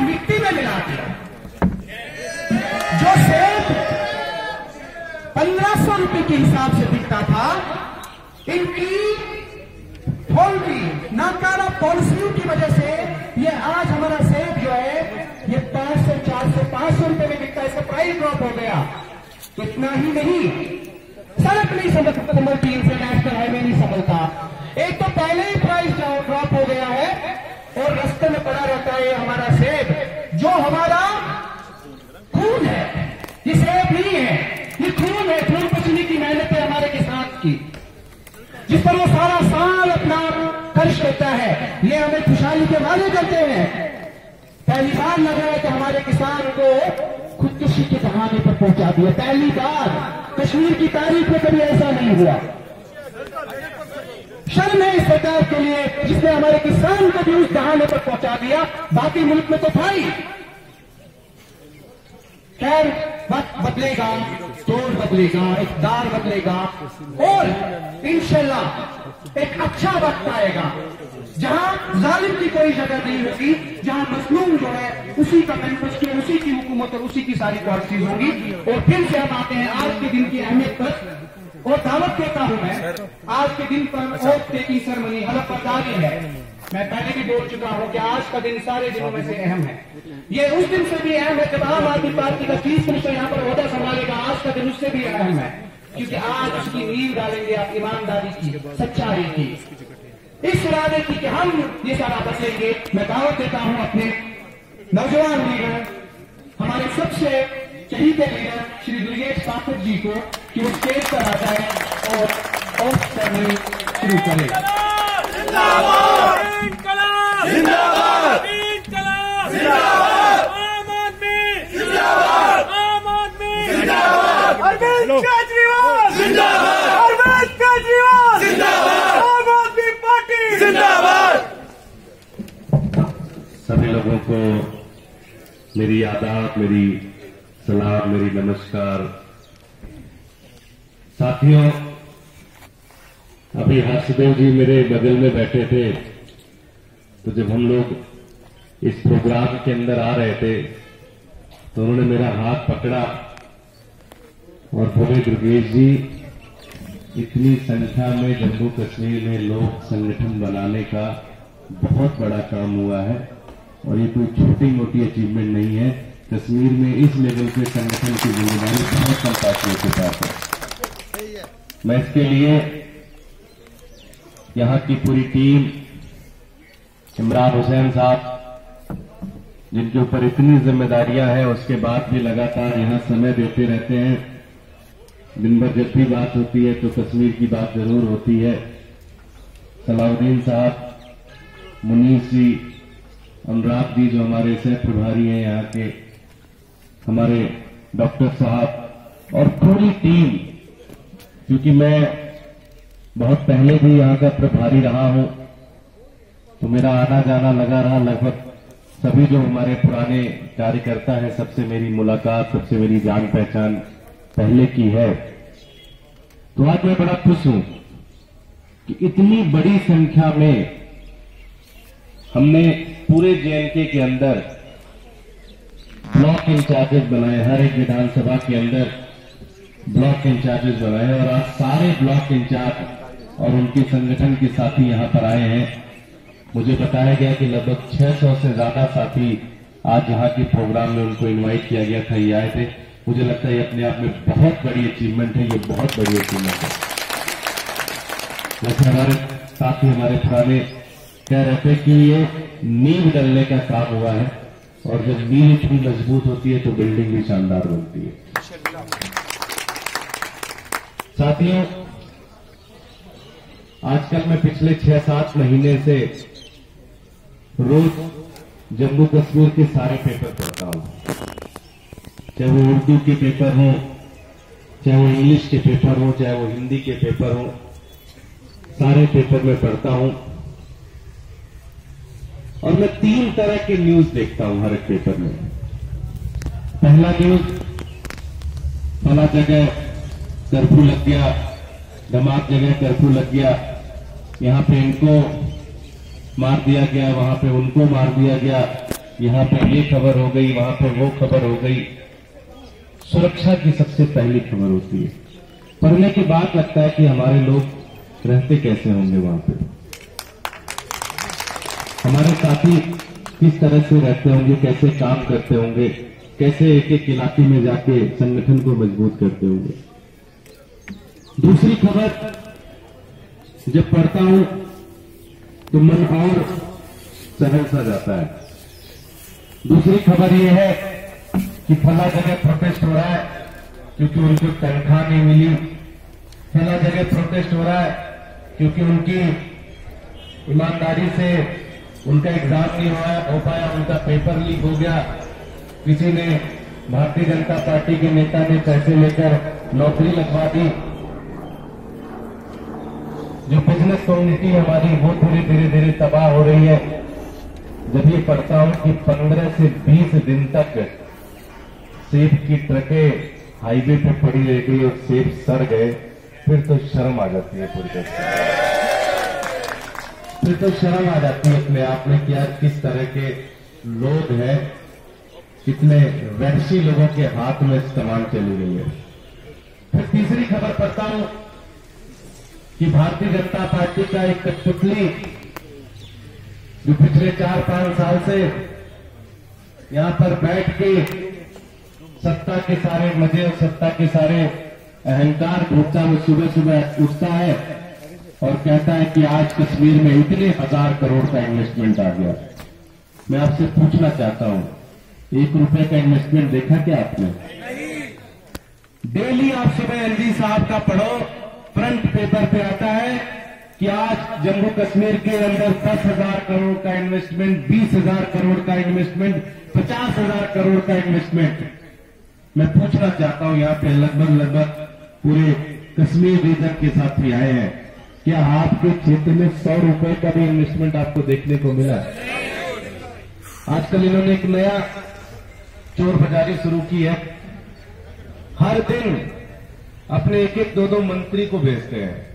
मिट्टी में मिला दिया। जो सेब 1500 रुपए के हिसाब से बिकता था, इनकी फौजी नाकारा पॉलिसियों की वजह से ये आज हमारा सेब जो है ये 500, 400, 500 रुपए में बिकता है। इसका प्राइस ड्रॉप हो गया। इतना ही नहीं, सड़क नहीं संभलती, इंटरनेशनल हाईवे नहीं संभलता। एक तो पहले ही प्राइस ड्रॉप हो गया है और रास्ते में पड़ा रहता है ये हमारा सेब, जो हमारा खून है। ये सेब नहीं है, ये खून है, खून पसीने की मेहनत है हमारे किसान की, जिस पर वो सारा साल अपना खर्च करता है। ये हमें खुशहाली के वादे करते हैं। पहली बार लग रहा है कि हमारे किसान को खुदकुशी के बहाने पर पहुंचा दिया। पहली बार कश्मीर की तारीख में कभी ऐसा नहीं हुआ। शर्म है इस सरकार के लिए जिसने हमारे किसान को भी उस बहाने पर पहुंचा दिया। बाकी मुल्क में तो था ही। खैर, वक्त बदलेगा, दौर बदलेगा, इक़्तिदार बदलेगा और इंशाल्लाह एक अच्छा वक्त आएगा जहां जालिम की कोई जगह नहीं होगी, जहां मजलूम जो है उसी का मैनिफेस्टो की, उसी की हुकूमत और उसी की सारी पॉलिसीज होंगी। और फिर से हम आते हैं आज के दिन की अहमियत पर और दावत देता हूं मैं। आज के दिन पर ओथ टेकिंग सेरेमनी हलफ बर्दारी है। मैं पहले भी बोल चुका हूं कि आज का दिन सारे दिनों में से अहम है। ये उस दिन से भी अहम है जब आम आदमी पार्टी का चीफ मिनिस्टर यहां पर ओहदा संभालेगा। आज का दिन उससे भी अहम है क्योंकि आज उसकी नींव डालेंगे आप ईमानदारी की, सच्चाई की, इस इरादे की कि हम ये सारा बदलेंगे। मैं दावत देता हूं अपने नौजवान लीडर, हमारे सबसे चहीते लीडर श्री दुर्गेश पाठक जी को कि वो स्टेज पर आ जाए और ओथ सेरेमनी शुरू करें। जिंदाबाद, जिंदाबाद, जिंदाबाद, आम आदमी जिंदाबाद, आम आदमी जिंदाबाद, अरविंद केजरीवाल जिंदाबाद, अरविंद केजरीवाल जिंदाबाद, आम आदमी पार्टी जिंदाबाद। सभी लोगों को मेरी आदाब, मेरी सलाम, मेरी नमस्कार। साथियों, अभी हर्षदेव जी मेरे बगल में बैठे थे, तो जब हम लोग इस प्रोग्राम के अंदर आ रहे थे तो उन्होंने मेरा हाथ पकड़ा और बोले, दुर्गेश जी, इतनी संख्या में जम्मू कश्मीर में लोग संगठन बनाने का बहुत बड़ा काम हुआ है और ये कोई छोटी मोटी अचीवमेंट नहीं है। कश्मीर में इस लेवल पे संगठन की जिम्मेदारी बहुत कम पार्टियों के पास है। मैं इसके लिए यहां की पूरी टीम, इमरान हुसैन साहब जिनके ऊपर इतनी जिम्मेदारियां हैं, उसके बाद भी लगातार यहां समय देते रहते हैं। दिन भर जब भी बात होती है तो कश्मीर की बात जरूर होती है। सलाउद्दीन साहब, मुनीस जी, अनुराग जी जो हमारे सह प्रभारी हैं यहाँ के, हमारे डॉक्टर साहब और पूरी टीम, क्योंकि मैं बहुत पहले भी यहाँ का प्रभारी रहा हूं तो मेरा आना जाना लगा रहा। लगभग सभी जो हमारे पुराने कार्यकर्ता हैं, सबसे मेरी मुलाकात, सबसे मेरी जान पहचान पहले की है। तो आज मैं बड़ा खुश हूं कि इतनी बड़ी संख्या में हमने पूरे जेएनके के अंदर ब्लॉक इंचार्जेस बनाए, हर एक विधानसभा के अंदर ब्लॉक इंचार्जेस बनाए और आज सारे ब्लॉक इंचार्ज और उनके संगठन के साथी यहां पर आए हैं। मुझे बताया गया कि लगभग 600 से ज्यादा साथी आज यहाँ के प्रोग्राम में उनको इनवाइट किया गया था, ये आए थे। मुझे लगता है ये अपने आप में बहुत बड़ी अचीवमेंट है, ये बहुत बड़ी अचीवमेंट है। जैसे हमारे साथी, हमारे पुराने कह रहे थे कि ये नींव डलने का काम हुआ है और जब नींव इतनी मजबूत होती है तो बिल्डिंग भी शानदार बनती है। साथियों, आजकल मैं पिछले 6-7 महीने से रोज जम्मू कश्मीर के सारे पेपर पढ़ता हूं, चाहे वो उर्दू के पेपर हो, चाहे वो इंग्लिश के पेपर हो, चाहे वो हिंदी के पेपर हो, सारे पेपर में पढ़ता हूं और मैं 3 तरह के न्यूज देखता हूं हर एक पेपर में। पहला न्यूज, फला जगह कर्फ्यू लग गया, धमाक जगह कर्फ्यू लग गया, यहां पे इनको मार दिया गया, वहां पे उनको मार दिया गया, यहाँ पे ये खबर हो गई, वहां पे वो खबर हो गई। सुरक्षा की सबसे पहली खबर होती है। पढ़ने के बाद लगता है कि हमारे लोग रहते कैसे होंगे वहां पे, हमारे साथी किस तरह से रहते होंगे, कैसे काम करते होंगे, कैसे एक एक इलाके में जाके संगठन को मजबूत करते होंगे। दूसरी खबर जब पढ़ता हूं तो मन और सहल सा जाता है। दूसरी खबर यह है कि फला जगह प्रोटेस्ट हो रहा है क्योंकि उनको तनख्वाह नहीं मिली, फला जगह प्रोटेस्ट हो रहा है क्योंकि उनकी ईमानदारी से उनका एग्जाम नहीं हो पाया, उनका पेपर लीक हो गया, किसी ने भारतीय जनता पार्टी के नेता ने पैसे लेकर नौकरी लगवा दी। जो बिजनेस कम्युनिटी हमारी वो धीरे धीरे तबाह हो रही है। जब ये पढ़ता हूं कि 15 से 20 दिन तक सेब की ट्रकें हाईवे पे पड़ी रह गई और सेब सड़ गए, फिर तो शर्म आ जाती है पूरी तरह से। फिर तो शर्म आ जाती है अपने आप में कि यार किस तरह के लोग हैं, कितने वैसी लोगों के हाथ में सामान चली गई है। फिर तीसरी खबर पढ़ता हूं कि भारतीय जनता पार्टी का एक कठपुतली जो पिछले 4-5 साल से यहां पर बैठ के सत्ता के सारे मजे और सत्ता के सारे अहंकार भूखता में सुबह सुबह उठता है और कहता है कि आज कश्मीर में इतने 1000 करोड़ का इन्वेस्टमेंट आ गया। मैं आपसे पूछना चाहता हूं, 1 रुपए का इन्वेस्टमेंट देखा क्या आपने? डेली आप सुबह एलजी साहब का पढ़ो, फ्रंट पेपर पे आता है कि आज जम्मू कश्मीर के अंदर 10,000 करोड़ का इन्वेस्टमेंट, 20,000 करोड़ का इन्वेस्टमेंट, 50,000 करोड़ का इन्वेस्टमेंट। मैं पूछना चाहता हूं, यहाँ पे लगभग पूरे कश्मीर रीजन के साथी आए हैं, क्या आपके क्षेत्र में 100 रुपए का भी इन्वेस्टमेंट आपको देखने को मिला? आजकल इन्होंने एक नया चोर बाजारी शुरू की है। हर दिन अपने एक एक 2-2 मंत्री को भेजते हैं।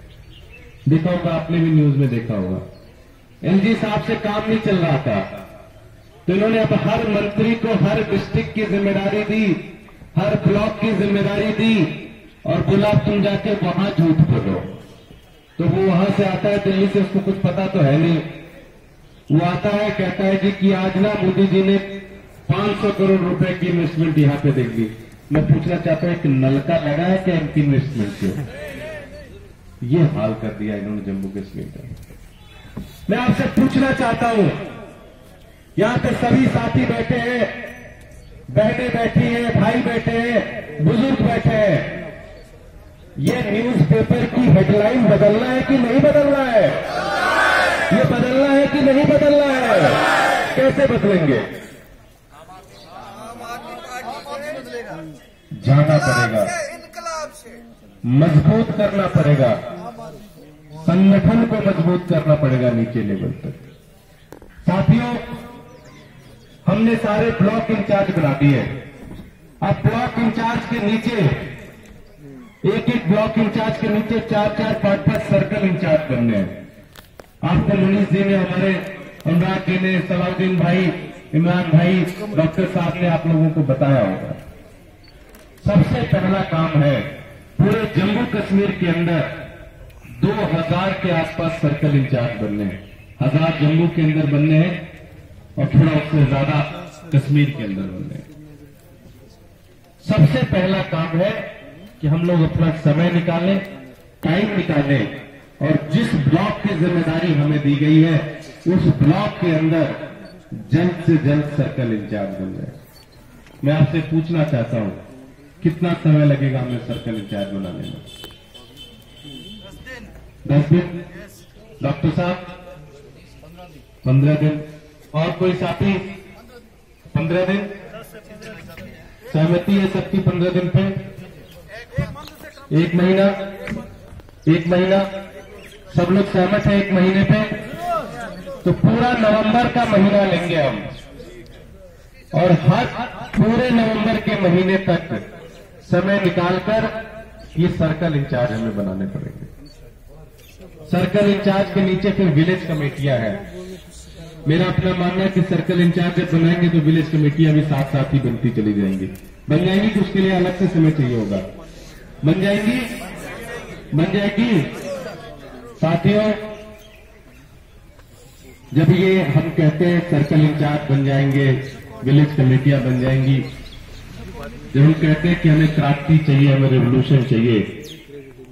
देखा होगा, आपने भी न्यूज में देखा होगा। एलजी साहब से काम नहीं चल रहा था तो इन्होंने अब हर मंत्री को हर डिस्ट्रिक्ट की जिम्मेदारी दी, हर ब्लॉक की जिम्मेदारी दी और बोला तुम जाके वहां झूठ बोलो। तो वो वहां से आता है दिल्ली से, उसको कुछ पता तो है नहीं। वो आता है, कहता है जी कि आज ना मोदी जी ने 500 करोड़ रुपए की इन्वेस्टमेंट यहां पे देख दी। मैं पूछना चाहता हूं, एक नलका लगा है क्या इनकी इन्वेस्टमेंट के? ये हाल कर दिया इन्होंने जम्मू कश्मीर का। मैं आपसे पूछना चाहता हूं, यहां पे सभी साथी बैठे हैं, बहनें बैठी हैं, भाई बैठे हैं, बुजुर्ग बैठे हैं। ये न्यूज़पेपर की हेडलाइन बदलना है कि नहीं बदलना है? ये बदलना है कि नहीं बदलना है? कैसे बदलेंगे? जाना पड़ेगा, मजबूत करना पड़ेगा, संगठन को मजबूत करना पड़ेगा नीचे लेवल तक। साथियों, हमने सारे ब्लॉक इंचार्ज बना दिए। अब ब्लॉक इंचार्ज के नीचे एक ब्लॉक इंचार्ज के नीचे 4-4, 5-5 सर्कल इंचार्ज बनने हैं। आपको मनीष जी ने, हमारे अनुराग जी ने, सलाउद्दीन भाई, इमरान भाई, डॉक्टर साहब ने आप लोगों को बताया होगा। सबसे पहला काम है पूरे जम्मू कश्मीर के अंदर 2000 के आसपास सर्कल इंचार्ज बनने हैं। 1000 जम्मू के अंदर बनने हैं और थोड़ा उससे ज्यादा कश्मीर के अंदर बनने हैं। सबसे पहला काम है कि हम लोग अपना समय निकालें, टाइम निकालें और जिस ब्लॉक की जिम्मेदारी हमें दी गई है उस ब्लॉक के अंदर जल्द से जल्द सर्कल इंचार्ज बन जाए। मैं आपसे पूछना चाहता हूं, कितना समय लगेगा हमें सर्कल इंचार्ज बनाने में? 10 दिन? डॉक्टर साहब 15 दिन? और कोई साथी 15 दिन? सहमति है सबकी 15 दिन पे? 1 महीना? 1 महीना? सब लोग सहमत है 1 महीने पे? तो पूरा नवंबर का महीना लेंगे हम और हर पूरे नवंबर के महीने तक समय निकालकर ये सर्कल इंचार्ज हमें बनाने पड़ेंगे। सर्कल इंचार्ज के नीचे फिर विलेज कमेटियां हैं। मेरा अपना मानना है कि सर्कल इंचार्ज जब बनाएंगे तो विलेज कमेटियां भी साथ साथ ही बनती चली जाएंगी। बन जाएंगी तो उसके लिए अलग से समय चाहिए होगा। बन जाएंगी, बन जाएगी। साथियों, जब ये हम कहते हैं सर्कल इंचार्ज बन जाएंगे, विलेज कमेटियां बन जाएंगी, जब हम कहते हैं कि हमें क्रांति चाहिए, हमें रेवोल्यूशन चाहिए,